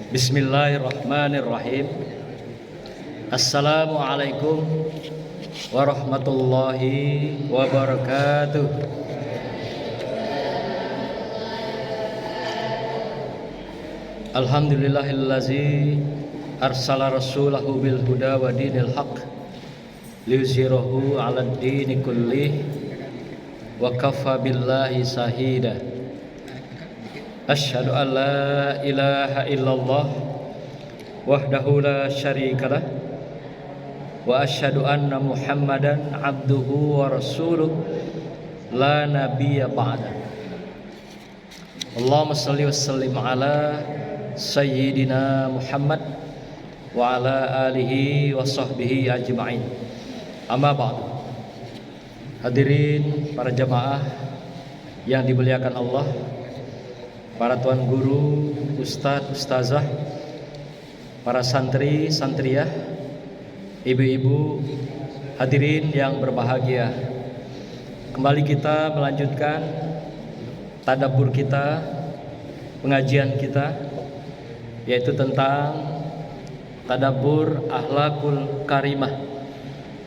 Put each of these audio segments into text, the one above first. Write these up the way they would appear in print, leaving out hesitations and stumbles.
Bismillahirrahmanirrahim. Assalamualaikum warahmatullahi wabarakatuh. Alhamdulillahillazi arsala rasulahu bil huda wa dinil haq liyuzhirahu 'alad dini kullih wa kafa billahi shahida. Asyhadu an la ilaha illallah wahdahu la syarikalah wa asyhadu anna Muhammadan abduhu wa rasuluh la nabiyya ba'da. Allahumma shalli wa sallim ala sayyidina Muhammad wa ala alihi wa sahbihi ajma'in. Amma ba'du. Hadirin para jamaah yang dimuliakan Allah, para tuan guru, ustadz, ustazah, para santri, santriyah, ibu-ibu, hadirin yang berbahagia. Kembali kita melanjutkan tadabbur kita, pengajian kita, yaitu tentang tadabbur akhlakul karimah,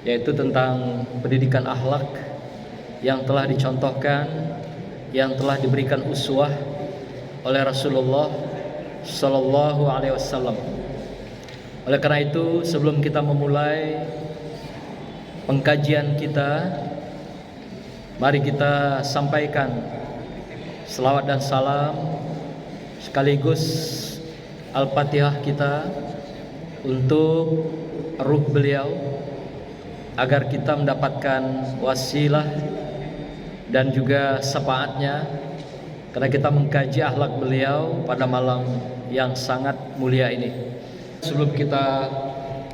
yaitu tentang pendidikan akhlak yang telah dicontohkan, yang telah diberikan uswah oleh Rasulullah Sallallahu Alaihi Wasallam. Oleh karena itu, sebelum kita memulai pengkajian kita, mari kita sampaikan selawat dan salam sekaligus Al-Fatihah kita untuk ruh beliau, agar kita mendapatkan wasilah dan juga syafaatnya, karena kita mengkaji akhlak beliau pada malam yang sangat mulia ini. Sebelum kita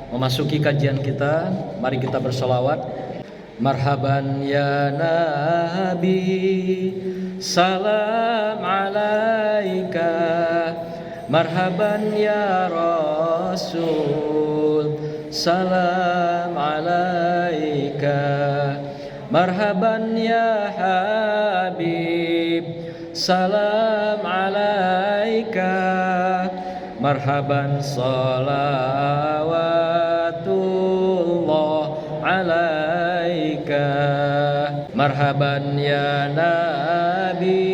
memasuki kajian kita, mari kita bersolawat. Marhaban ya Nabi, salam alaika. Marhaban ya Rasul, salam alaika. Marhaban ya Habib, salam alaika. Marhaban salawatullah alaika. Marhaban ya Nabi,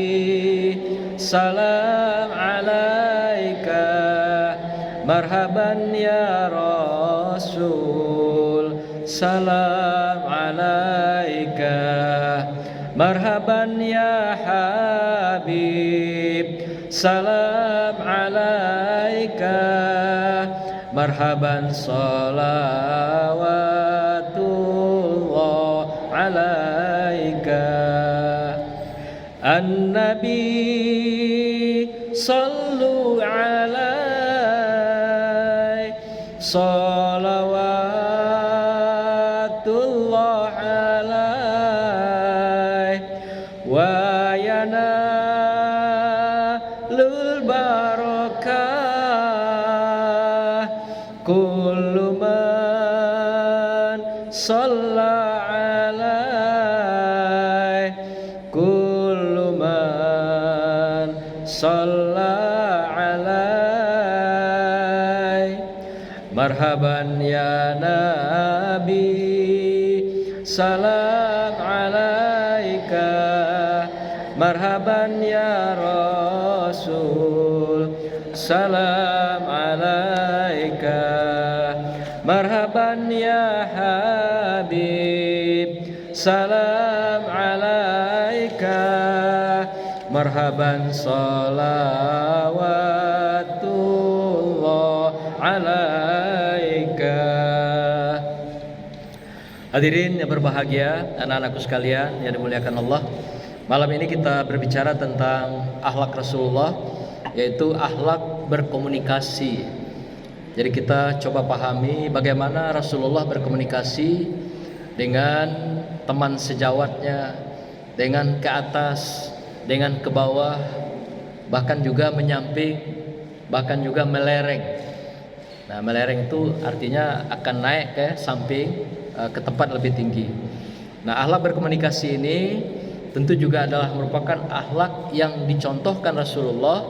salam alaika. Marhaban ya Rasul, salam alaika. Marhaban ya Habib, salam alaika. Marhaban salawatullah alaika. An-Nabi sallu alaihi salawatullah alaihi wa yanalul barakah kullu man shalla alaihi kullu man shalla alaihi. Marhaban ya Nabi, salam alaika. Marhaban ya Rasul, salam alaika. Marhaban ya Habib, salam alaika. Marhaban salawatullah alaika. Hadirin yang berbahagia, anak-anakku sekalian yang dimuliakan Allah, malam ini kita berbicara tentang akhlak Rasulullah, yaitu akhlak berkomunikasi. Jadi kita coba pahami bagaimana Rasulullah berkomunikasi dengan teman sejawatnya, dengan ke atas, dengan ke bawah, bahkan juga menyamping, bahkan juga melereng. Nah, melereng itu artinya akan naik ke samping, ke tempat lebih tinggi. Nah, akhlak berkomunikasi ini tentu juga adalah merupakan akhlak yang dicontohkan Rasulullah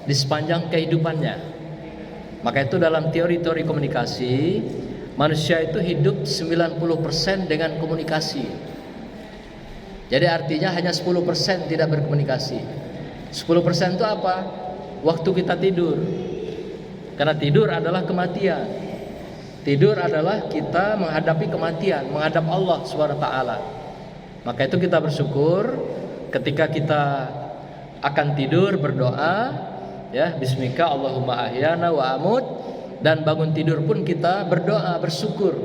di sepanjang kehidupannya. Maka itu dalam teori-teori komunikasi, manusia itu hidup 90% dengan komunikasi. Jadi artinya hanya 10% tidak berkomunikasi. 10% itu apa? Waktu kita tidur. Karena tidur adalah kematian. Tidur adalah kita menghadapi kematian, menghadap Allah Subhanahu wa taala. Maka itu kita bersyukur ketika kita akan tidur berdoa, ya, bismika Allahumma ahyana wa amut, dan bangun tidur pun kita berdoa, bersyukur,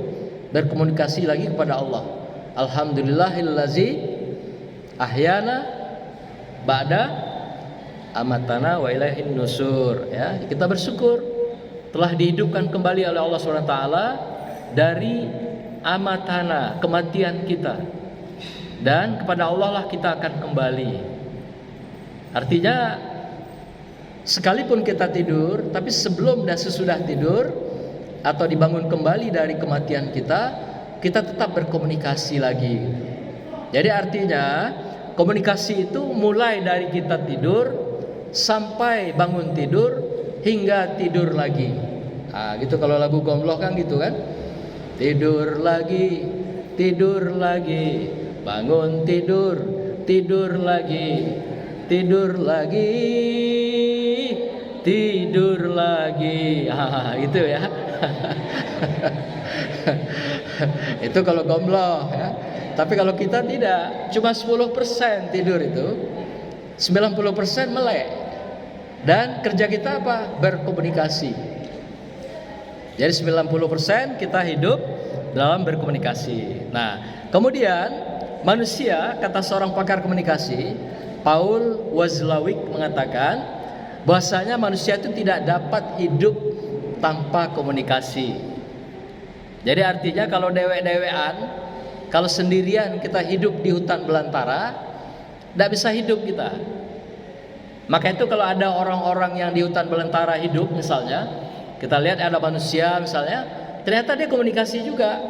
berkomunikasi lagi kepada Allah. Alhamdulillahillazi ahyana ba'da amatana wa ilaihin nusur, ya. Kita bersyukur telah dihidupkan kembali oleh Allah Subhanahu wa taala dari amatana, kematian kita. Dan kepada Allah lah kita akan kembali. Artinya sekalipun kita tidur, tapi sebelum dan sesudah tidur atau dibangun kembali dari kematian kita, kita tetap berkomunikasi lagi. Jadi artinya komunikasi itu mulai dari kita tidur sampai bangun tidur hingga tidur lagi. Nah, gitu kalau lagu Gomloh kan gitu kan. Tidur lagi, bangun tidur, tidur lagi, tidur lagi, tidur lagi. Gitu ya. Itu kalau Gomloh ya. Tapi kalau kita tidak, cuma 10% tidur itu, 90% melek. Dan kerja kita apa? Berkomunikasi. Jadi 90% kita hidup dalam berkomunikasi. Nah, kemudian manusia, kata seorang pakar komunikasi, Paul Watzlawick, mengatakan bahwasanya manusia itu tidak dapat hidup tanpa komunikasi. Jadi artinya kalau dewek-dewean, kalau sendirian kita hidup di hutan belantara, tidak bisa hidup kita. Maka itu kalau ada orang-orang yang di hutan belantara hidup, misalnya kita lihat ada manusia misalnya, ternyata dia komunikasi juga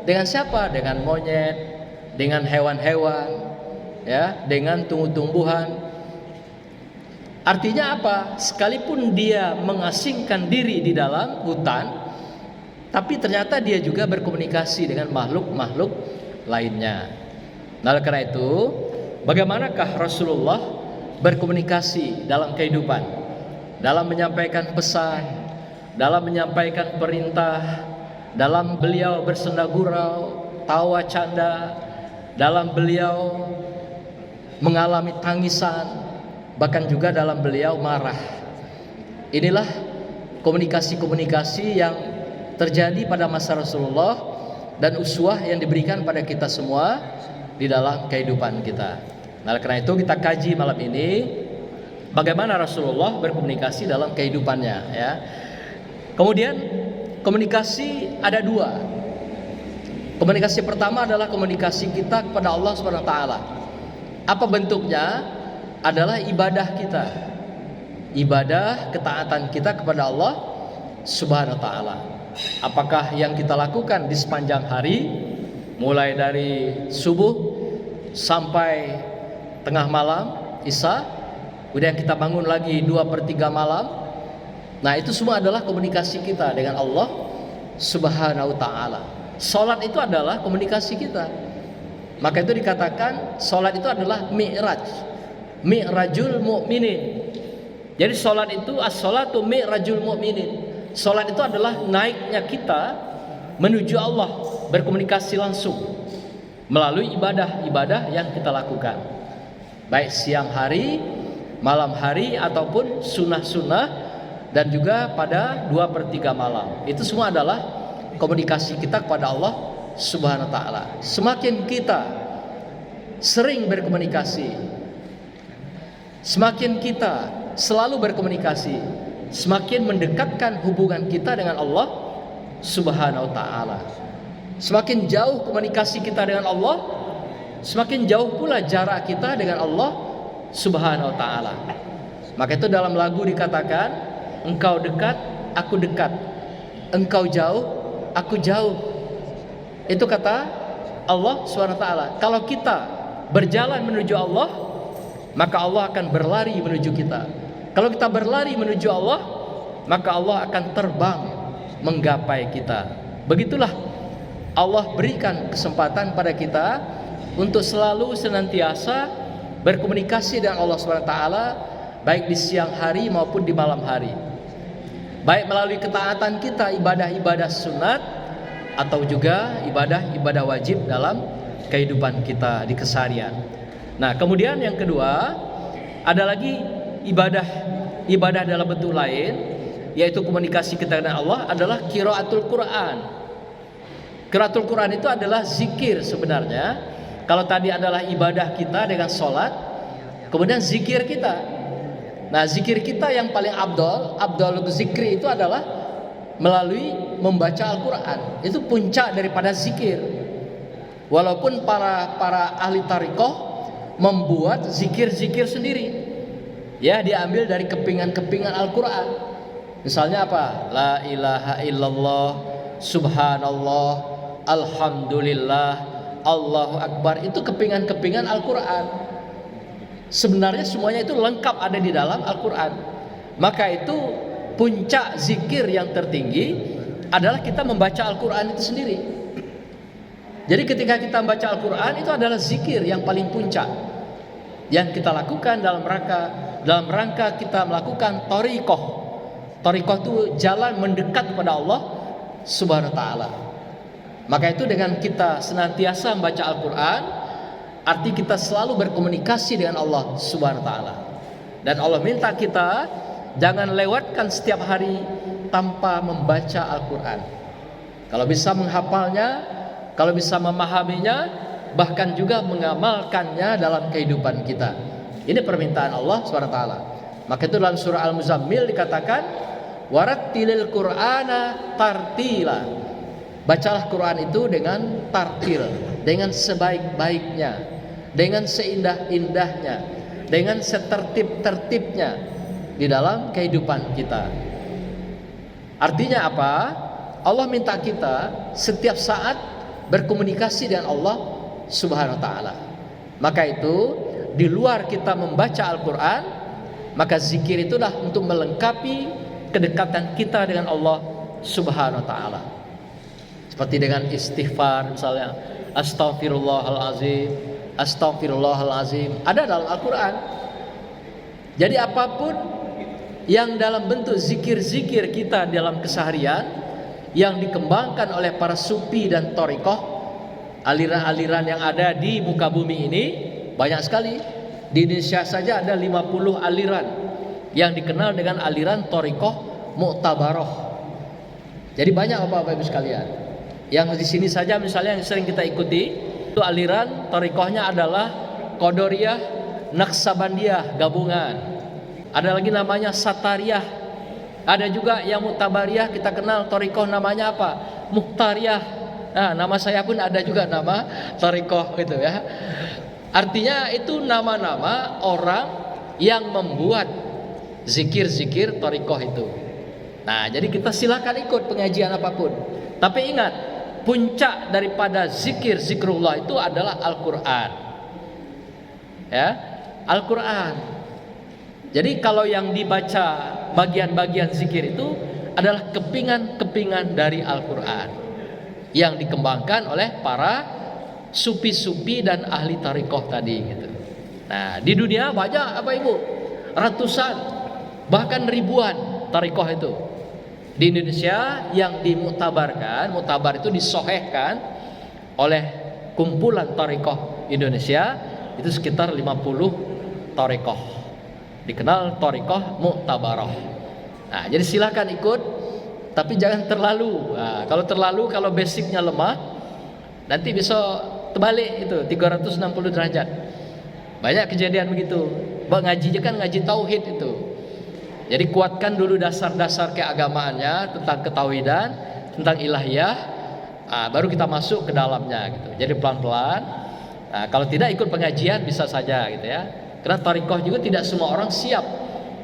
dengan siapa? Dengan monyet, dengan hewan-hewan, ya, dengan tumbuh-tumbuhan. Artinya apa? Sekalipun dia mengasingkan diri di dalam hutan, tapi ternyata dia juga berkomunikasi dengan makhluk-makhluk lainnya. Nah, karena itu, bagaimanakah Rasulullah berkomunikasi dalam kehidupan, dalam menyampaikan pesan, dalam menyampaikan perintah, dalam beliau bersenda gurau, tawa canda, dalam beliau mengalami tangisan, bahkan juga dalam beliau marah. Inilah komunikasi-komunikasi yang terjadi pada masa Rasulullah dan uswah yang diberikan pada kita semua di dalam kehidupan kita. Nah, karena itu kita kaji malam ini bagaimana Rasulullah berkomunikasi dalam kehidupannya, ya. Kemudian komunikasi ada dua. Komunikasi pertama adalah komunikasi kita kepada Allah Subhanahu wa taala. Apa bentuknya? Adalah ibadah kita. Ibadah ketaatan kita kepada Allah Subhanahu wa taala. Apakah yang kita lakukan di sepanjang hari, mulai dari subuh sampai tengah malam, isya, kemudian kita bangun lagi 2/3 malam. Nah, itu semua adalah komunikasi kita dengan Allah Subhanahu wa taala. Salat itu adalah komunikasi kita. Maka itu dikatakan salat itu adalah mi'raj, mi'rajul mu'minin. Jadi salat itu as-salatu mi'rajul mu'minin. Salat itu adalah naiknya kita menuju Allah, berkomunikasi langsung melalui ibadah-ibadah yang kita lakukan, baik siang hari, malam hari, ataupun sunnah-sunnah, dan juga pada 2/3 malam. Itu semua adalah komunikasi kita kepada Allah Subhanahu wa taala. Semakin kita sering berkomunikasi, semakin kita selalu berkomunikasi, semakin mendekatkan hubungan kita dengan Allah Subhanahu wa taala. Semakin jauh komunikasi kita dengan Allah, semakin jauh pula jarak kita dengan Allah Subhanahu wa taala. Maka itu dalam lagu dikatakan, engkau dekat, aku dekat. Engkau jauh, aku jauh. Itu kata Allah Subhanahu wa taala. Kalau kita berjalan menuju Allah, maka Allah akan berlari menuju kita. Kalau kita berlari menuju Allah, maka Allah akan terbang menggapai kita. Begitulah Allah berikan kesempatan pada kita untuk selalu senantiasa berkomunikasi dengan Allah Subhanahu wa taala, baik di siang hari maupun di malam hari. Baik melalui ketaatan kita, ibadah-ibadah sunat, atau juga ibadah-ibadah wajib dalam kehidupan kita di keseharian. Nah, kemudian yang kedua, ada lagi ibadah dalam bentuk lain, yaitu komunikasi kita dengan Allah, adalah qiraatul Quran. Qiraatul Quran itu adalah zikir sebenarnya. Kalau tadi adalah ibadah kita dengan sholat, kemudian zikir kita. Nah, zikir kita yang paling abdul zikri itu adalah melalui membaca Al-Quran. Itu puncak daripada zikir. Walaupun para ahli tariqah membuat zikir-zikir sendiri, ya, diambil dari kepingan-kepingan Al-Quran. Misalnya apa? La ilaha illallah, subhanallah, alhamdulillah, Allahu akbar. Itu kepingan-kepingan Al-Quran. Sebenarnya semuanya itu lengkap ada di dalam Al-Quran. Maka itu puncak zikir yang tertinggi adalah kita membaca Al-Quran itu sendiri. Jadi ketika kita membaca Al-Quran, itu adalah zikir yang paling puncak yang kita lakukan dalam rangka kita melakukan thariqah. Thariqah itu jalan mendekat kepada Allah Subhanahu wa taala. Maka itu dengan kita senantiasa membaca Al-Quran, arti kita selalu berkomunikasi dengan Allah Subhanahu wa taala. Dan Allah minta kita jangan lewatkan setiap hari tanpa membaca Al-Quran. Kalau bisa menghafalnya, kalau bisa memahaminya, bahkan juga mengamalkannya dalam kehidupan kita. Ini permintaan Allah Subhanahu wa taala. Maka itu dalam surah Al-Muzammil dikatakan, warattilil Qur'ana tartila. Bacalah Quran itu dengan tartil, dengan sebaik-baiknya, dengan seindah-indahnya, dengan setertib-tertibnya di dalam kehidupan kita. Artinya apa? Allah minta kita setiap saat berkomunikasi dengan Allah Subhanahu wa taala. Maka itu di luar kita membaca Al-Quran, maka zikir itulah untuk melengkapi kedekatan kita dengan Allah Subhanahu wa taala. Seperti dengan istighfar misalnya, astaghfirullahalazim, astaghfirullahalazim, ada dalam Al-Quran. Jadi apapun yang dalam bentuk zikir-zikir kita dalam keseharian yang dikembangkan oleh para sufi dan thariqah, aliran-aliran yang ada di muka bumi ini banyak sekali. Di Indonesia saja ada 50 aliran yang dikenal dengan aliran thariqah mu'tabarah. Jadi banyak Bapak Ibu sekalian. Yang di sini saja misalnya yang sering kita ikuti, itu aliran thariqahnya adalah Qadariyah, Naqsabandiyah gabungan. Ada lagi namanya Satariyah. Ada juga yang Mu'tabariyah, kita kenal thariqah namanya apa? Mukhtariyah. Nah, nama saya pun ada juga nama thariqah gitu ya. Artinya itu nama-nama orang yang membuat zikir-zikir thariqah itu. Nah, jadi kita silakan ikut pengajian apapun. Tapi ingat, puncak daripada zikrullah itu adalah Al-Quran. Ya, Al-Quran. Jadi kalau yang dibaca bagian-bagian zikir itu adalah kepingan-kepingan dari Al-Quran yang dikembangkan oleh para sufi-sufi dan ahli tariqah tadi gitu. Nah, di dunia banyak Bapak Ibu, ratusan bahkan ribuan tariqah itu. Di Indonesia yang dimuktabarkan, muktabar itu disohehkan oleh kumpulan thariqah Indonesia itu sekitar 50 thariqah. Dikenal thariqah muktabarah. Nah, jadi silakan ikut, tapi jangan terlalu. Nah, kalau basicnya lemah, nanti bisa terbalik itu 360 derajat. Banyak kejadian begitu. Ngajinya kan ngaji tauhid itu. Jadi kuatkan dulu dasar-dasar keagamaannya tentang ketauhidan, tentang ilahiyah, baru kita masuk ke dalamnya gitu. Jadi pelan-pelan. Nah, kalau tidak ikut pengajian bisa saja gitu ya. Karena thariqah juga tidak semua orang siap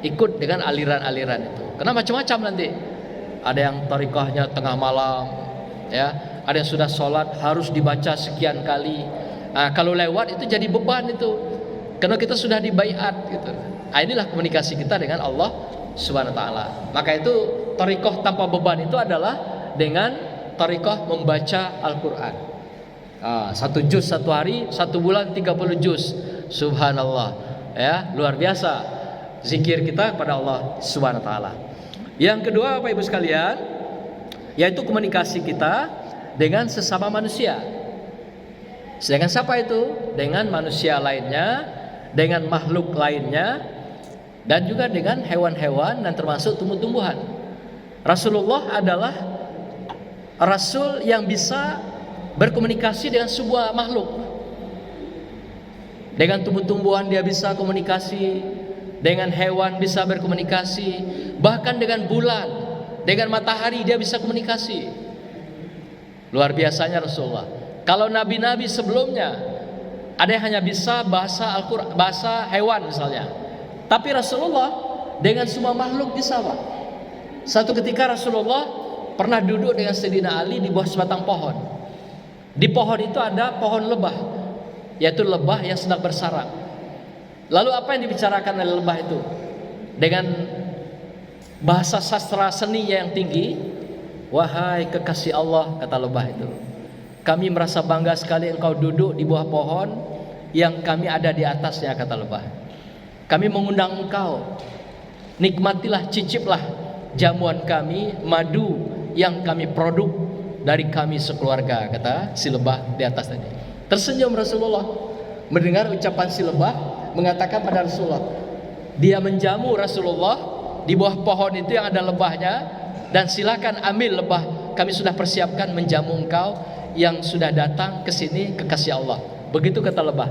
ikut dengan aliran-aliran itu. Karena macam-macam nanti. Ada yang thariqahnya tengah malam, ya. Ada yang sudah sholat harus dibaca sekian kali. Nah, kalau lewat itu jadi beban itu. Karena kita sudah dibaiat gitu. Nah, inilah komunikasi kita dengan Allah Subhanahu wa taala. Maka itu thariqah tanpa beban itu adalah dengan thariqah membaca Al-Qur'an. 1 juz 1 hari, 1 bulan 30 juz. Subhanallah. Ya, luar biasa zikir kita kepada Allah Subhanahu wa taala. Yang kedua Bapak Ibu sekalian, yaitu komunikasi kita dengan sesama manusia. Sedangkan siapa itu? Dengan manusia lainnya, dengan makhluk lainnya, dan juga dengan hewan-hewan dan termasuk tumbuh-tumbuhan. Rasulullah adalah Rasul yang bisa berkomunikasi dengan sebuah makhluk. Dengan tumbuh-tumbuhan dia bisa komunikasi, dengan hewan bisa berkomunikasi, bahkan dengan bulan, dengan matahari dia bisa komunikasi. Luar biasanya Rasulullah. Kalau nabi-nabi sebelumnya ada yang hanya bisa bahasa Al-Qur'an, bahasa hewan misalnya. Tapi Rasulullah dengan semua makhluk bisa, Pak. Satu ketika Rasulullah pernah duduk dengan Sayyidina Ali di bawah sebatang pohon. Di pohon itu ada pohon lebah, yaitu lebah yang sedang bersarang. Lalu apa yang dibicarakan oleh lebah itu? Dengan bahasa sastra seninya yang tinggi, wahai kekasih Allah, kata lebah itu, kami merasa bangga sekali engkau duduk di bawah pohon yang kami ada di atasnya, kata lebah. Kami mengundang engkau, nikmatilah, ciciplah jamuan kami, madu yang kami produk dari kami sekeluarga, kata si lebah di atas tadi. Tersenyum Rasulullah mendengar ucapan si lebah, mengatakan pada Rasulullah, dia menjamu Rasulullah di bawah pohon itu yang ada lebahnya, dan silakan ambil lebah, kami sudah persiapkan menjamu engkau yang sudah datang ke sini, kekasih Allah. Begitu kata lebah.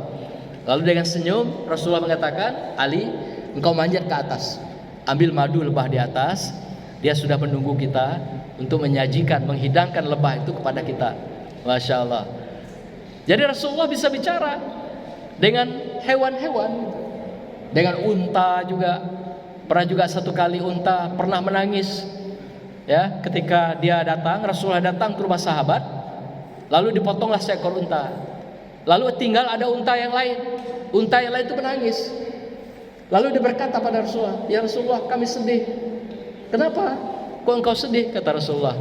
Lalu dengan senyum Rasulullah mengatakan, Ali, engkau manjat ke atas, ambil madu lebah di atas, dia sudah menunggu kita untuk menyajikan, menghidangkan lebah itu kepada kita. Masya Allah. Jadi Rasulullah bisa bicara dengan hewan-hewan, dengan unta juga. Pernah juga satu kali unta pernah menangis, ya, ketika dia datang, Rasulullah datang ke rumah sahabat, lalu dipotonglah seekor unta. Lalu tinggal ada unta yang lain itu menangis. Lalu dia berkata pada Rasulullah, ya Rasulullah, kami sedih. Kenapa? Kok engkau sedih? Kata Rasulullah,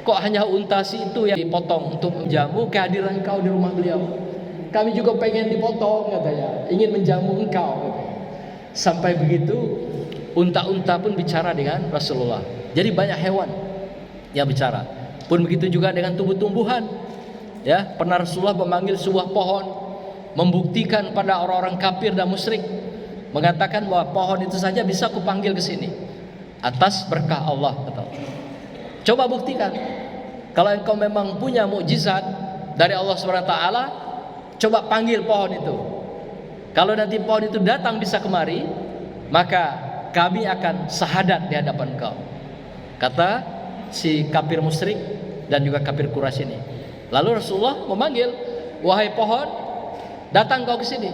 kok hanya unta si itu yang dipotong untuk menjamu kehadiran engkau di rumah beliau? Kami juga pengen dipotong, katanya, ingin menjamu engkau. Sampai begitu unta-unta pun bicara dengan Rasulullah. Jadi banyak hewan yang bicara. Pun begitu juga dengan tumbuh-tumbuhan. Ya, pernah Rasulullah memanggil sebuah pohon, membuktikan pada orang-orang kafir dan musyrik, mengatakan bahwa pohon itu saja bisa kupanggil ke sini atas berkah Allah, kata. Coba buktikan. Kalau engkau memang punya mukjizat dari Allah Subhanahu wa taala, coba panggil pohon itu. Kalau nanti pohon itu datang bisa kemari, maka kami akan syahadat di hadapan engkau, kata si kafir musyrik dan juga kafir Quraisy ini. Lalu Rasulullah memanggil, wahai pohon, datang kau ke sini,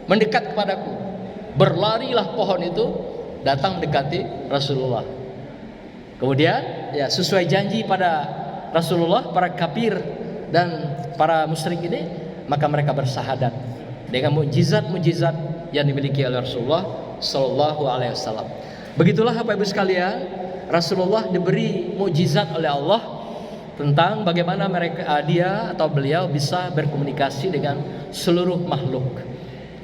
mendekat kepadaku. Berlarilah pohon itu datang mendekati Rasulullah. Kemudian ya sesuai janji pada Rasulullah, para kafir dan para musyrik ini, maka mereka bersahadat dengan mukjizat-mukjizat yang dimiliki oleh Rasulullah sallallahu alaihi wasallam. Begitulah Bapak Ibu sekalian, Rasulullah diberi mukjizat oleh Allah tentang bagaimana dia atau beliau bisa berkomunikasi dengan seluruh makhluk.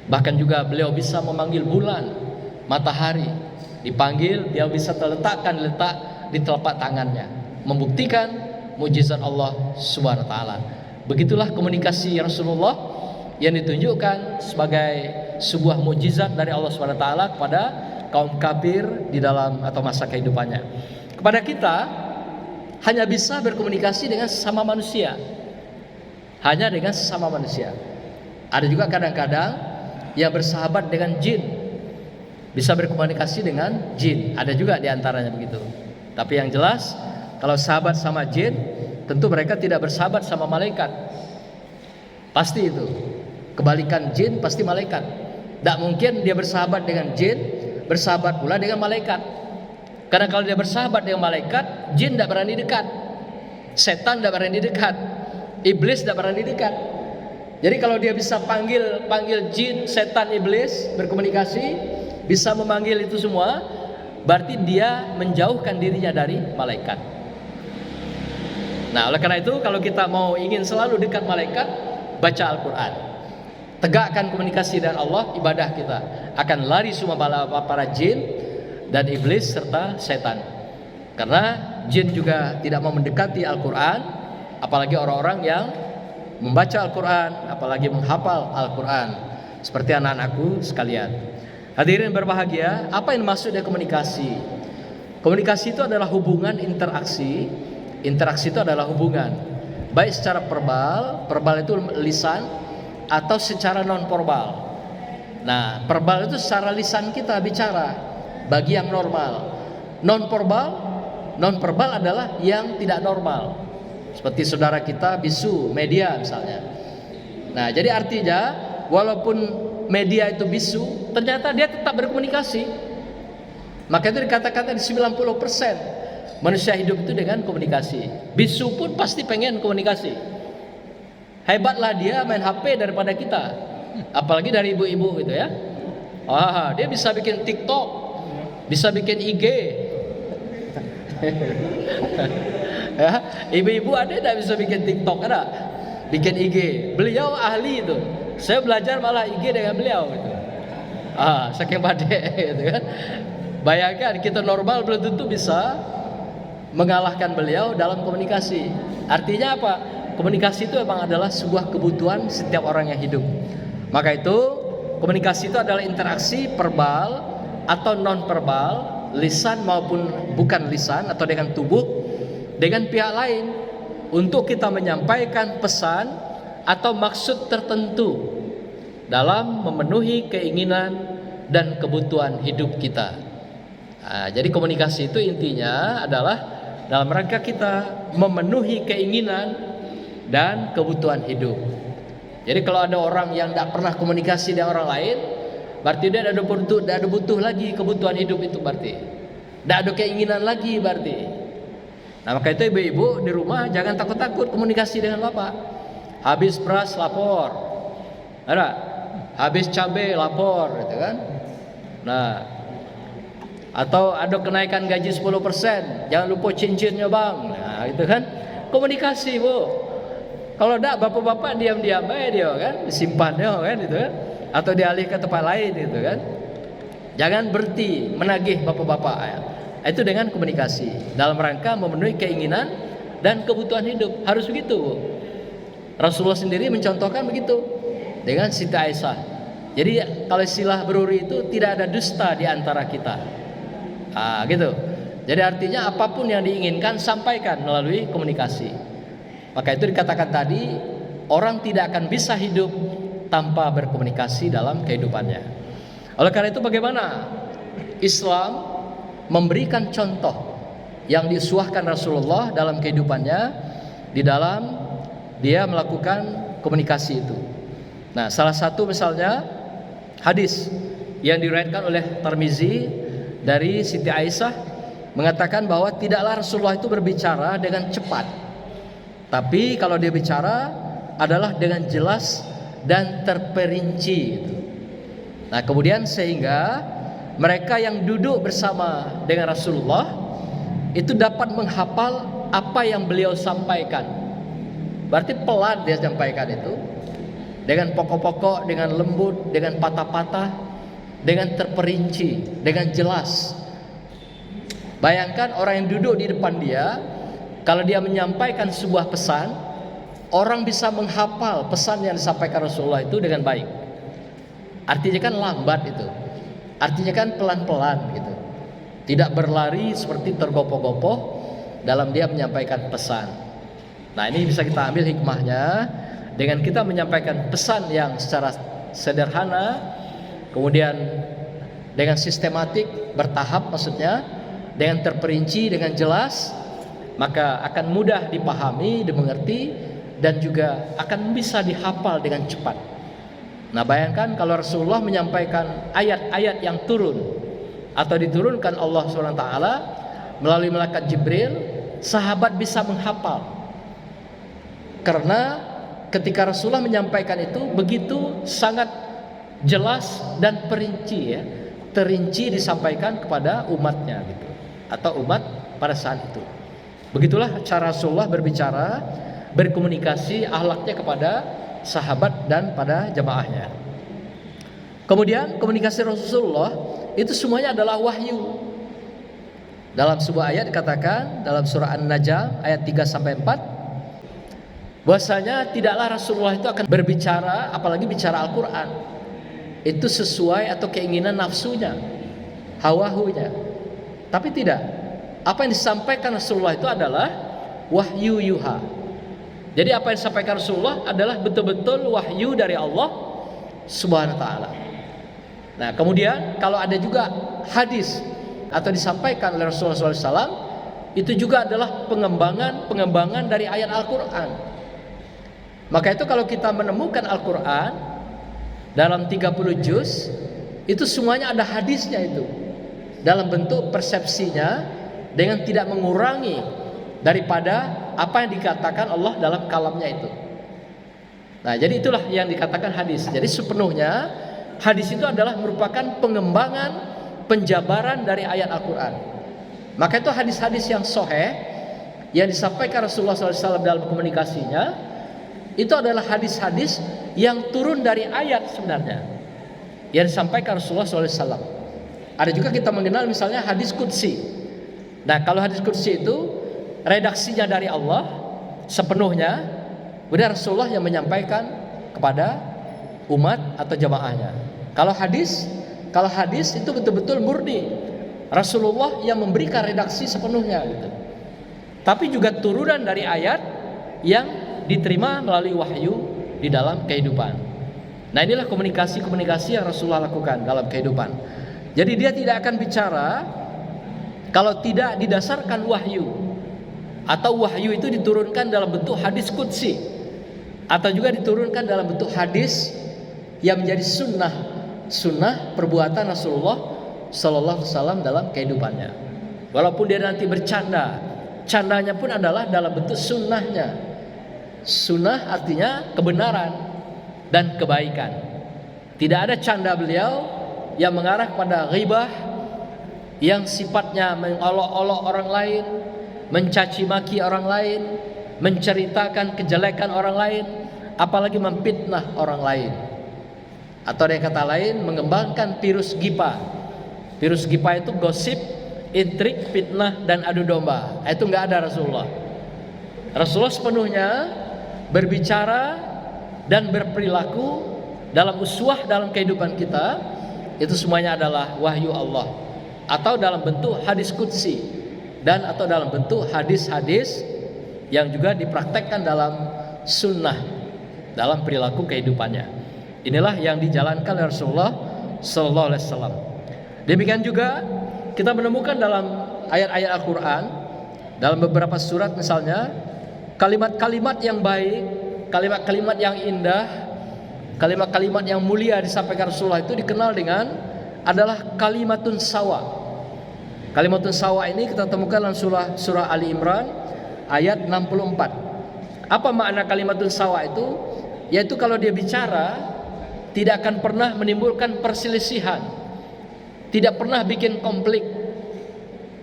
Bahkan juga beliau bisa memanggil bulan, matahari, dipanggil, dia bisa letak di telapak tangannya, membuktikan mukjizat Allah Subhanahu wa taala. Begitulah komunikasi Rasulullah yang ditunjukkan sebagai sebuah mukjizat dari Allah Subhanahu wa taala kepada kaum kafir di dalam atau masa kehidupannya. Kepada kita hanya bisa berkomunikasi dengan sesama manusia. Hanya dengan sesama manusia. Ada juga kadang-kadang yang bersahabat dengan jin, bisa berkomunikasi dengan jin. Ada juga diantaranya begitu. Tapi yang jelas, kalau sahabat sama jin, tentu mereka tidak bersahabat sama malaikat. Pasti itu. Kebalikan jin pasti malaikat. Tidak mungkin dia bersahabat dengan jin, bersahabat pula dengan malaikat. Karena kalau dia bersahabat dengan malaikat, jin tidak berani dekat, setan tidak berani dekat, iblis tidak berani dekat. Jadi kalau dia bisa panggil jin, setan, iblis, berkomunikasi, bisa memanggil itu semua, berarti dia menjauhkan dirinya dari malaikat. Nah, oleh karena itu kalau kita mau ingin selalu dekat malaikat, baca Al-Quran, tegakkan komunikasi dengan Allah, ibadah kita akan lari semua bala para jin dan iblis serta setan. Karena jin juga tidak mau mendekati Al-Quran, apalagi orang-orang yang membaca Al-Quran, apalagi menghafal Al-Quran, seperti anak-anakku sekalian. Hadirin berbahagia, apa yang maksud dari komunikasi? Komunikasi itu adalah hubungan interaksi. Interaksi itu adalah hubungan, baik secara verbal itu lisan, atau secara non verbal. Nah, verbal itu secara lisan kita bicara, bagi yang normal. Non verbal adalah yang tidak normal. Seperti saudara kita bisu media misalnya. Nah, jadi artinya walaupun media itu bisu, ternyata dia tetap berkomunikasi. Maka itu dikatakan 90% manusia hidup itu dengan komunikasi. Bisu pun pasti pengen komunikasi. Hebatlah dia main HP daripada kita. Apalagi dari ibu-ibu gitu ya. Wah, dia bisa bikin TikTok, bisa bikin IG. Ya, ibu-ibu ada tidak bisa bikin TikTok, ada bikin IG. Beliau ahli itu. Saya belajar malah IG dengan beliau gitu. Saking pandai gitu kan. Bayangkan kita normal belum tentu bisa mengalahkan beliau dalam komunikasi. Artinya apa? Komunikasi itu memang adalah sebuah kebutuhan setiap orang yang hidup. Maka itu komunikasi itu adalah interaksi verbal atau non verbal, lisan maupun bukan lisan atau dengan tubuh, dengan pihak lain untuk kita menyampaikan pesan atau maksud tertentu dalam memenuhi keinginan dan kebutuhan hidup kita. Jadi komunikasi itu intinya adalah dalam rangka kita memenuhi keinginan dan kebutuhan hidup. Jadi kalau ada orang yang tidak pernah komunikasi dengan orang lain, berarti dia tidak ada butuh lagi kebutuhan hidup itu, berarti tidak ada keinginan lagi berarti. Nah, maka itu ibu-ibu di rumah jangan takut-takut komunikasi dengan bapak. Habis beras lapor, ada. Habis cabai lapor, gitu kan. Nah, atau ada kenaikan gaji 10%, jangan lupa cincinnya bang. Nah, itu kan komunikasi, Bu. Kalau enggak bapak-bapak diam-diam aja dia kan, disimpannya kan itu kan, atau dialih ke tempat lain gitu kan. Jangan berhenti menagih bapak-bapak ya. Itu dengan komunikasi dalam rangka memenuhi keinginan dan kebutuhan hidup. Harus begitu, Bu. Rasulullah sendiri mencontohkan begitu dengan Siti Aisyah. Jadi kalau istilah beruri itu tidak ada dusta di antara kita. Gitu. Jadi artinya apapun yang diinginkan sampaikan melalui komunikasi. Maka itu dikatakan tadi, orang tidak akan bisa hidup tanpa berkomunikasi dalam kehidupannya. Oleh karena itu bagaimana Islam memberikan contoh yang disuahkan Rasulullah dalam kehidupannya di dalam dia melakukan komunikasi itu. Nah, salah satu misalnya hadis yang diriwayatkan oleh Tirmizi dari Siti Aisyah mengatakan bahwa tidaklah Rasulullah itu berbicara dengan cepat, tapi kalau dia bicara adalah dengan jelas dan terperinci. Nah, kemudian sehingga mereka yang duduk bersama dengan Rasulullah itu dapat menghafal apa yang beliau sampaikan. Berarti pelan dia sampaikan itu, dengan pokok-pokok, dengan lembut, dengan patah-patah, dengan terperinci, dengan jelas. Bayangkan orang yang duduk di depan dia, kalau dia menyampaikan sebuah pesan, orang bisa menghafal pesan yang disampaikan Rasulullah itu dengan baik. Artinya kan lambat itu, artinya kan pelan-pelan gitu, tidak berlari seperti tergopoh-gopoh dalam dia menyampaikan pesan. Nah, ini bisa kita ambil hikmahnya dengan kita menyampaikan pesan yang secara sederhana, kemudian dengan sistematik, bertahap maksudnya, dengan terperinci, dengan jelas, maka akan mudah dipahami, dimengerti, dan juga akan bisa dihafal dengan cepat. Nah, bayangkan kalau Rasulullah menyampaikan ayat-ayat yang turun atau diturunkan Allah SWT melalui malaikat Jibril, sahabat bisa menghafal. Karena ketika Rasulullah menyampaikan itu begitu sangat jelas dan perinci ya. terinci disampaikan kepada umatnya gitu, atau umat pada saat itu. Begitulah cara Rasulullah berbicara, berkomunikasi akhlaknya kepada sahabat dan pada jamaahnya. Kemudian komunikasi Rasulullah itu semuanya adalah wahyu. Dalam sebuah ayat dikatakan dalam surah An-Najm ayat 3 sampai 4, bahwasanya tidaklah Rasulullah itu akan berbicara, apalagi bicara Al-Qur'an, itu sesuai atau keinginan nafsunya, hawa-hunya. Tapi tidak. Apa yang disampaikan Rasulullah itu adalah wahyu yuha. Jadi apa yang disampaikan Rasulullah adalah betul-betul wahyu dari Allah Subhanahu wa taala. Nah, kemudian kalau ada juga hadis atau disampaikan oleh Rasulullah SAW, itu juga adalah pengembangan dari ayat Al-Quran. Maka itu kalau kita menemukan Al-Quran dalam 30 juz, itu semuanya ada hadisnya itu, dalam bentuk persepsinya, dengan tidak mengurangi daripada apa yang dikatakan Allah dalam kalamnya itu. Nah, jadi itulah yang dikatakan hadis. Jadi sepenuhnya hadis itu adalah merupakan pengembangan, penjabaran dari ayat Al-Quran. Maka itu hadis-hadis yang sahih yang disampaikan Rasulullah SAW dalam komunikasinya, itu adalah hadis-hadis yang turun dari ayat sebenarnya, yang disampaikan Rasulullah SAW. Ada juga kita mengenal misalnya hadis qudsi. Nah, kalau hadis qudsi itu redaksinya dari Allah sepenuhnya, kemudian Rasulullah yang menyampaikan kepada umat atau jamaahnya. Kalau hadis itu betul-betul murni, Rasulullah yang memberikan redaksi sepenuhnya gitu. Tapi juga turunan dari ayat yang diterima melalui wahyu di dalam kehidupan. Nah, inilah komunikasi yang Rasulullah lakukan dalam kehidupan. Jadi dia tidak akan bicara kalau tidak didasarkan wahyu, atau wahyu itu diturunkan dalam bentuk hadis qudsi, atau juga diturunkan dalam bentuk hadis yang menjadi sunnah perbuatan Rasulullah Sallallahu Alaihi Wasallam dalam kehidupannya. Walaupun dia nanti candanya pun adalah dalam bentuk sunnahnya. Sunnah artinya kebenaran dan kebaikan. Tidak ada canda beliau yang mengarah kepada ghibah, yang sifatnya mengolok-olok orang lain, mencaci maki orang lain, menceritakan kejelekan orang lain, apalagi memfitnah orang lain. Atau dengan kata lain, mengembangkan virus gipa. Virus gipa itu gosip, intrik, fitnah, dan adu domba. Itu enggak ada Rasulullah. Rasulullah sepenuhnya berbicara dan berperilaku dalam uswah dalam kehidupan kita, itu semuanya adalah wahyu Allah, atau dalam bentuk hadis qudsi, dan atau dalam bentuk hadis-hadis yang juga dipraktekkan dalam sunnah dalam perilaku kehidupannya. Inilah yang dijalankan oleh Rasulullah Sallallahu Alaihi Wasallam. Demikian juga kita menemukan dalam ayat-ayat Al-Quran, dalam beberapa surat misalnya, kalimat-kalimat yang baik, kalimat-kalimat yang indah, kalimat-kalimat yang mulia disampaikan Rasulullah itu dikenal dengan adalah kalimatun sawa. Kalimatun sawa ini kita temukan dalam surah Ali Imran ayat 64. Apa makna kalimatun sawa itu? Yaitu kalau dia bicara tidak akan pernah menimbulkan perselisihan, tidak pernah bikin konflik.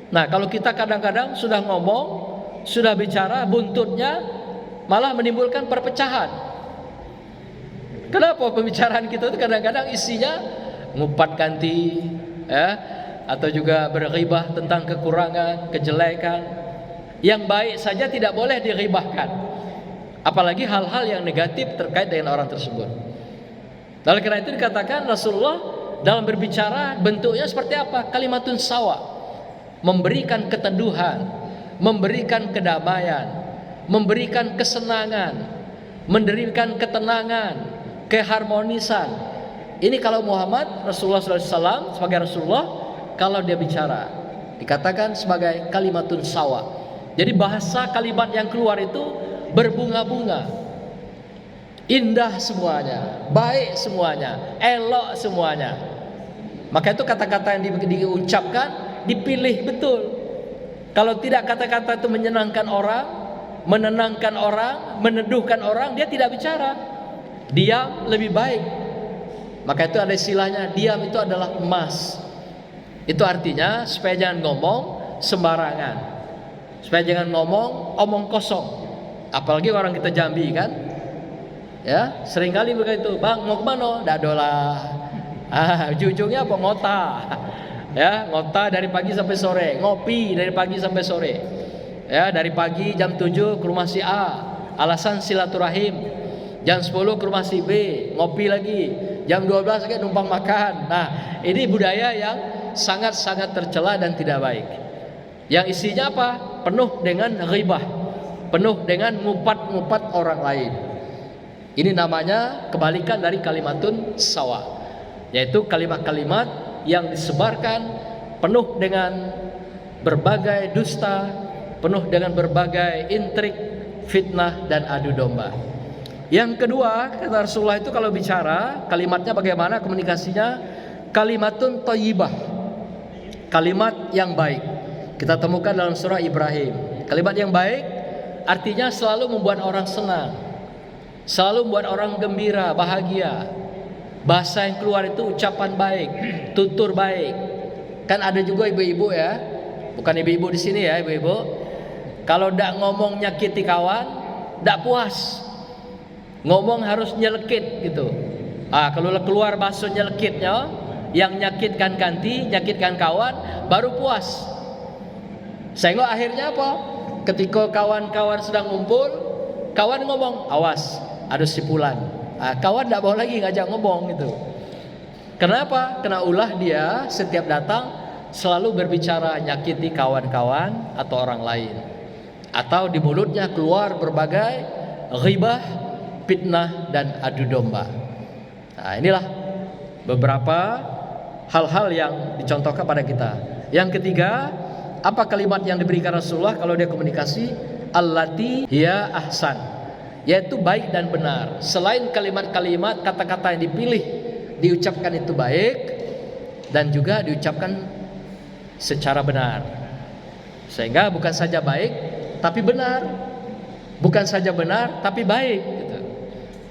Nah, kalau kita kadang-kadang sudah ngomong, sudah bicara, buntutnya malah menimbulkan perpecahan. Kenapa pembicaraan kita itu kadang-kadang isinya ngupat ganti, ya, atau juga berghibah tentang kekurangan, kejelekan. Yang baik saja tidak boleh dighibahkan, apalagi hal-hal yang negatif terkait dengan orang tersebut. Oleh karena itu dikatakan Rasulullah dalam berbicara bentuknya seperti apa? Kalimatun sawa, memberikan keteduhan, memberikan kedamaian, memberikan kesenangan, memberikan ketenangan, keharmonisan. Ini kalau Muhammad Rasulullah SAW sebagai Rasulullah, kalau dia bicara dikatakan sebagai kalimatun sawa. Jadi bahasa kalimat yang keluar itu berbunga-bunga, indah semuanya, baik semuanya, elok semuanya. Maka itu kata-kata yang diucapkan dipilih betul. Kalau tidak kata-kata itu menyenangkan orang, menenangkan orang, meneduhkan orang, dia tidak bicara. Diam lebih baik. Maka itu ada istilahnya, diam itu adalah emas. Itu artinya supaya jangan ngomong sembarangan, supaya jangan ngomong omong kosong. Apalagi orang kita Jambi kan, ya seringkali begitu, bang mau kemana? Dadolah. Ujung-ujungnya apa? Ngota. Ya, ngota dari pagi sampai sore, ngopi dari pagi sampai sore. Ya, dari pagi jam 7 ke rumah si A, alasan silaturahim. Jam 10 ke rumah si B, ngopi lagi. Jam 12 kayak numpang makan. Nah, ini budaya yang sangat-sangat tercela dan tidak baik. Yang isinya apa? Penuh dengan ghibah, penuh dengan ngupat-ngupat orang lain. Ini namanya kebalikan dari kalimatun sawa, yaitu kalimat-kalimat yang disebarkan penuh dengan berbagai dusta, penuh dengan berbagai intrik, fitnah dan adu domba. Yang kedua, kata Rasulullah itu kalau bicara kalimatnya bagaimana komunikasinya? Kalimatun thayyibah, kalimat yang baik. Kita temukan dalam surah Ibrahim. Kalimat yang baik artinya selalu membuat orang senang, selalu membuat orang gembira, bahagia. Bahasa yang keluar itu ucapan baik, tutur baik. Kan ada juga ibu-ibu ya, bukan ibu-ibu di sini ya, ibu-ibu. Kalau ndak ngomong nyakiti kawan, ndak puas. Ngomong harus nyelekit gitu. Kalau keluar bahasa nyelekitnya, yang nyakitkan ganti, nyakitkan kawan, baru puas. Sehingga akhirnya apa? Ketika kawan-kawan sedang ngumpul, kawan ngomong, awas, ada sipulan. Kawan tidak boleh lagi ngajak ngomong gitu. Kenapa? Kena ulah dia setiap datang selalu berbicara nyakiti kawan-kawan atau orang lain, atau di mulutnya keluar berbagai ghibah, fitnah dan adu domba. Nah, inilah beberapa hal-hal yang dicontohkan pada kita. Yang ketiga, apa kalimat yang diberikan Rasulullah kalau dia komunikasi? Allati hiya ahsan, yaitu baik dan benar. Selain kalimat-kalimat, kata-kata yang dipilih diucapkan itu baik dan juga diucapkan secara benar. Sehingga bukan saja baik tapi benar, bukan saja benar tapi baik gitu.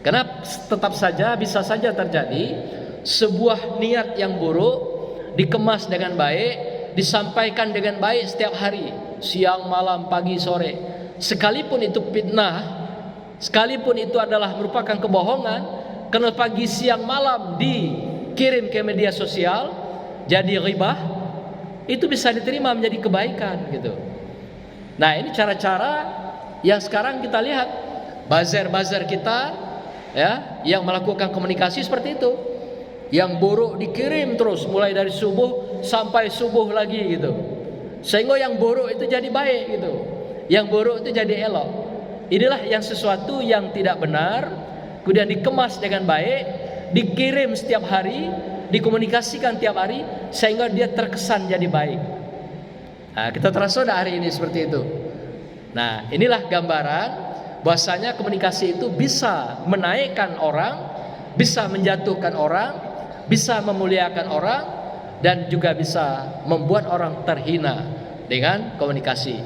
Karena tetap saja bisa saja terjadi sebuah niat yang buruk dikemas dengan baik, disampaikan dengan baik setiap hari, siang, malam, pagi, sore. Sekalipun itu fitnah, sekalipun itu adalah merupakan kebohongan, karena pagi, siang, malam dikirim ke media sosial jadi ghibah, itu bisa diterima menjadi kebaikan gitu. Nah, ini cara-cara yang sekarang kita lihat bazar-bazar kita ya, yang melakukan komunikasi seperti itu. Yang buruk dikirim terus mulai dari subuh sampai subuh lagi gitu. Sehingga yang buruk itu jadi baik gitu. Yang buruk itu jadi elok. Inilah yang sesuatu yang tidak benar kemudian dikemas dengan baik, dikirim setiap hari, dikomunikasikan tiap hari sehingga dia terkesan jadi baik. Nah, kita terasa hari ini seperti itu. Nah, inilah gambaran bahwasanya komunikasi itu bisa menaikkan orang, bisa menjatuhkan orang, bisa memuliakan orang, dan juga bisa membuat orang terhina dengan komunikasi.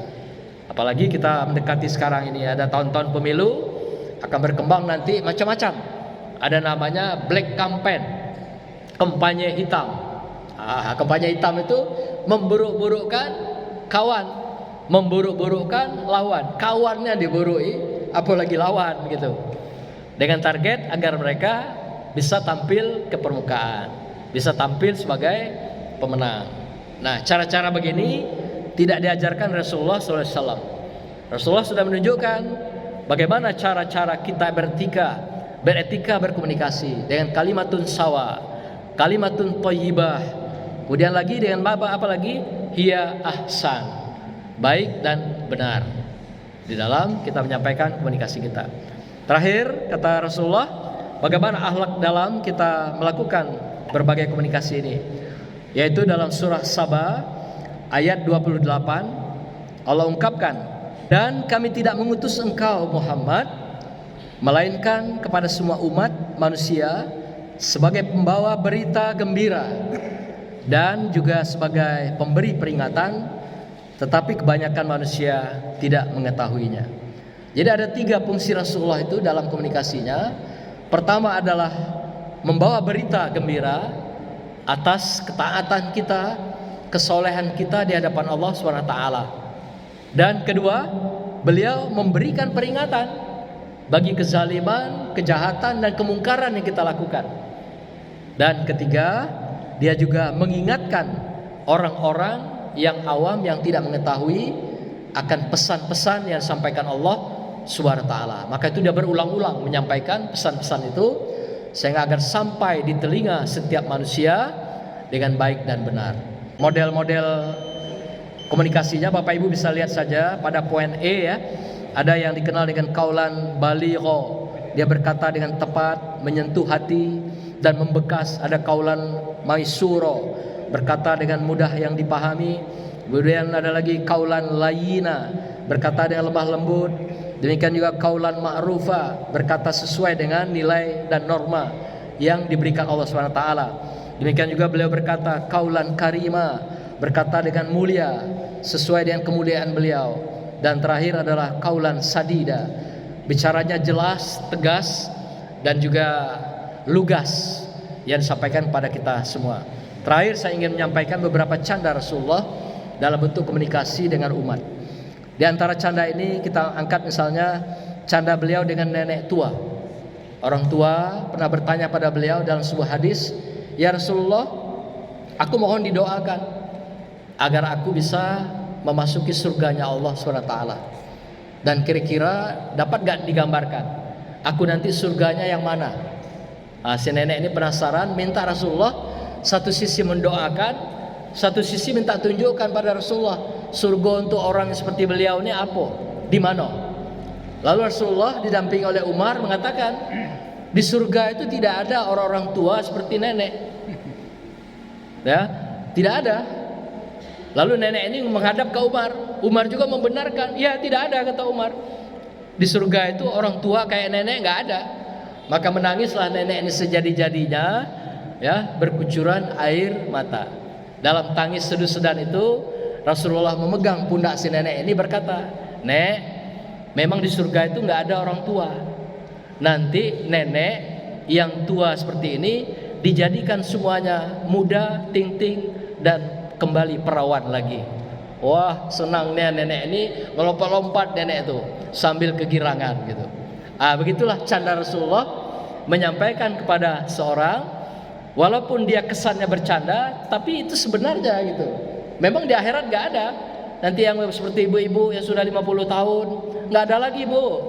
Apalagi kita mendekati sekarang ini ada tahun-tahun pemilu, akan berkembang nanti macam-macam. Ada namanya black campaign, kampanye hitam. Kampanye hitam itu memburuk-burukkan kawan, memburuk-burukkan lawan, kawannya diburui, apalagi lawan gitu. Dengan target agar mereka bisa tampil ke permukaan, bisa tampil sebagai pemenang. Nah, cara-cara begini tidak diajarkan Rasulullah SAW. Rasulullah sudah menunjukkan bagaimana cara-cara kita beretika berkomunikasi dengan kalimatun sawa, kalimatun thayyibah. Kemudian lagi dengan apa lagi? Hiya ahsan, baik dan benar di dalam kita menyampaikan komunikasi kita. Terakhir kata Rasulullah, bagaimana akhlak dalam kita melakukan berbagai komunikasi ini, yaitu dalam surah Saba ayat 28 Allah ungkapkan, dan kami tidak mengutus engkau Muhammad melainkan kepada semua umat manusia sebagai pembawa berita gembira dan juga sebagai pemberi peringatan, tetapi kebanyakan manusia tidak mengetahuinya. Jadi ada 3 fungsi Rasulullah itu dalam komunikasinya. Pertama adalah membawa berita gembira atas ketaatan kita, kesolehan kita di hadapan Allah SWT. Dan kedua, beliau memberikan peringatan bagi kezaliman, kejahatan, dan kemungkaran yang kita lakukan. Dan ketiga, dia juga mengingatkan orang-orang yang awam yang tidak mengetahui akan pesan-pesan yang disampaikan Allah SWT. Maka itu dia berulang-ulang menyampaikan pesan-pesan itu sehingga agar sampai di telinga setiap manusia dengan baik dan benar. Model-model komunikasinya Bapak Ibu bisa lihat saja pada poin E ya. Ada yang dikenal dengan kaulan baligho. Dia berkata dengan tepat, menyentuh hati dan membekas. Ada kaulan maisuro, berkata dengan mudah yang dipahami. Kemudian ada lagi kaulan layina, berkata dengan lemah lembut. Demikian juga kaulan ma'rufa, berkata sesuai dengan nilai dan norma yang diberikan Allah SWT. Demikian juga beliau berkata kaulan karima, berkata dengan mulia sesuai dengan kemuliaan beliau. Dan terakhir adalah kaulan sadida, bicaranya jelas, tegas, dan juga lugas yang disampaikan pada kita semua. Terakhir saya ingin menyampaikan beberapa canda Rasulullah dalam bentuk komunikasi dengan umat. Di antara canda ini kita angkat misalnya canda beliau dengan nenek tua. Orang tua pernah bertanya pada beliau dalam sebuah hadis, "Ya Rasulullah, aku mohon didoakan agar aku bisa memasuki surganya Allah SWT. Dan kira-kira dapat gak digambarkan aku nanti surganya yang mana?" Si nenek ini penasaran, minta Rasulullah satu sisi mendoakan, satu sisi minta tunjukkan pada Rasulullah surga untuk orang seperti beliau ini apa, di mana. Lalu Rasulullah didampingi oleh Umar mengatakan, di surga itu tidak ada orang-orang tua seperti nenek, ya, tidak ada. Lalu nenek ini menghadap ke Umar. Umar juga membenarkan, ya tidak ada, kata Umar. Di surga itu orang tua kayak nenek nggak ada. Maka menangislah nenek ini sejadi-jadinya, ya, berkucuran air mata. Dalam tangis sedu-sedan itu Rasulullah memegang pundak si nenek ini berkata, "Nek, memang di surga itu nggak ada orang tua. Nanti nenek yang tua seperti ini dijadikan semuanya muda, ting-ting, dan kembali perawan lagi." Wah, senangnya nenek ini melompat-lompat nenek itu sambil kegirangan gitu. Begitulah canda Rasulullah menyampaikan kepada seorang, walaupun dia kesannya bercanda, tapi itu sebenarnya gitu. Memang di akhirat gak ada. Nanti yang seperti ibu-ibu yang sudah 50 tahun, gak ada lagi bu,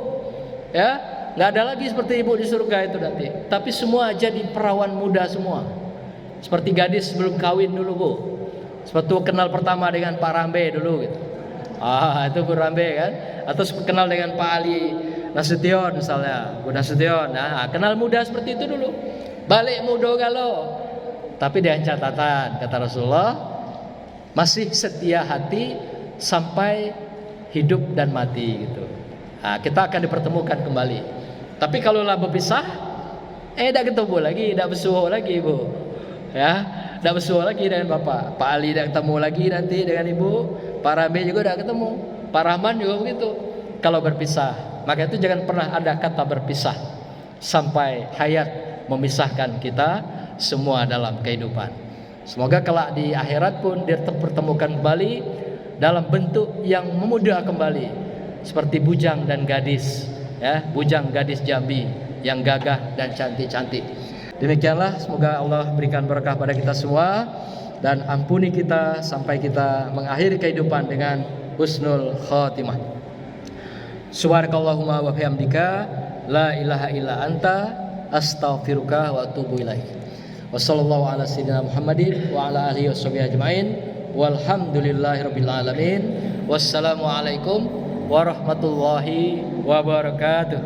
ya, gak ada lagi seperti ibu di surga itu nanti. Tapi semua jadi perawan muda semua, seperti gadis belum kawin dulu bu, seperti kenal pertama dengan Pak Rambe dulu gitu. Itu Bu Rambe kan, atau kenal dengan Pak Ali Nasution misalnya, Bu Nasution. Kenal muda seperti itu dulu. Balik muda galau. Tapi dengan catatan, kata Rasulullah, masih setia hati sampai hidup dan mati gitu. Kita akan dipertemukan kembali. Tapi kalau lah berpisah, dah ketemu lagi, dah bersuah lagi bu, ya, dah bersuah lagi dengan bapak. Pak Ali dah ketemu lagi nanti dengan ibu. Pak Rambe juga dah ketemu. Pak Rahman juga begitu. Kalau berpisah, maka itu jangan pernah ada kata berpisah sampai hayat memisahkan kita semua dalam kehidupan. Semoga kelak di akhirat pun dipertemukan kembali dalam bentuk yang memudah kembali, seperti bujang dan gadis, ya, bujang gadis Jambi yang gagah dan cantik-cantik. Demikianlah, semoga Allah berikan berkah pada kita semua dan ampuni kita sampai kita mengakhiri kehidupan dengan husnul khotimah. Subhanakallahumma wa bihamdika la ilaha illa anta astaghfiruka wa atubu ilaik. Wassallallahu ala sayyidina Muhammadin wa ala alihi washabihi ajmain. Walhamdulillahirabbil alamin. Wassalamualaikum warahmatullahi wabarakatuh.